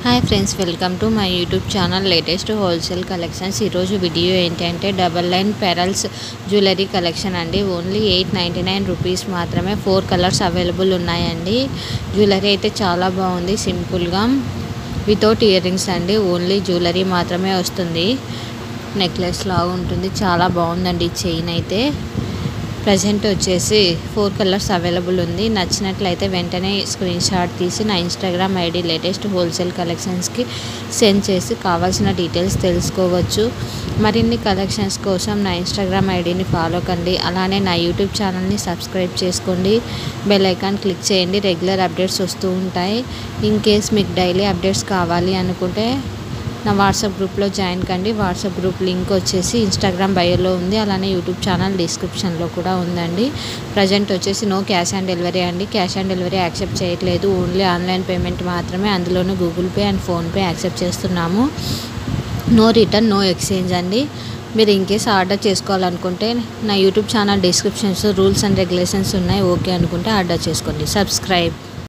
Hi friends, welcome to my YouTube channel latest wholesale collections. ఈరోజు video ఏంటంటే double line pearls jewellery collection అండి. Only 899 rupees మాత్రమే. 4 colours available ఉన్నాయండి. Jewellery అయితే చాలా బాగుంది, సింపుల్గా వితౌట్ ఇయర్ రింగ్స్ అండి. ఓన్లీ జ్యువెలరీ మాత్రమే వస్తుంది. నెక్లెస్ లాగా ఉంటుంది, చాలా బాగుందండి. చైన్ అయితే ప్రజెంట్ వచ్చేసి 4 కలర్స్ అవైలబుల్ ఉంది. నచ్చినట్లయితే వెంటనే స్క్రీన్ షాట్ తీసి నా ఇన్స్టాగ్రామ్ ఐడి లేటెస్ట్ హోల్సేల్ కలెక్షన్స్కి సెండ్ చేసి కావాల్సిన డీటెయిల్స్ తెలుసుకోవచ్చు. మరిన్ని కలెక్షన్స్ కోసం నా ఇన్స్టాగ్రామ్ ఐడిని ఫాలో కండి. అలానే నా యూట్యూబ్ ఛానల్ని సబ్స్క్రైబ్ చేసుకోండి. బెల్ ఐకాన్ క్లిక్ చేయండి. రెగ్యులర్ అప్డేట్స్ వస్తూ ఉంటాయి. ఇన్ కేస్ మీకు డైలీ అప్డేట్స్ కావాలి అనుకుంటే నా వాట్సాప్ గ్రూప్లో జాయిన్ కండి. వాట్సాప్ గ్రూప్ లింక్ వచ్చేసి ఇన్స్టాగ్రామ్ బయోలో ఉంది. అలానే యూట్యూబ్ ఛానల్ డిస్క్రిప్షన్లో కూడా ఉందండి. ప్రజెంట్ వచ్చేసి నో క్యాష్ ఆన్ డెలివరీ అండి. క్యాష్ ఆన్ డెలివరీ యాక్సెప్ట్ చేయట్లేదు. ఓన్లీ ఆన్లైన్ పేమెంట్ మాత్రమే. అందులోనూ Google pay and PhonePe accept చేస్తున్నాము. నో రిటర్న్, నో ఎక్స్చేంజ్ అండి. మీరు ఇన్కేస్ ఆర్డర్ చేసుకోవాలనుకుంటే నా YouTube channel descriptions rules and regulations ఉన్నాయి. ఓకే అనుకుంటే ఆర్డర్ చేసుకోండి. సబ్స్క్రైబ్.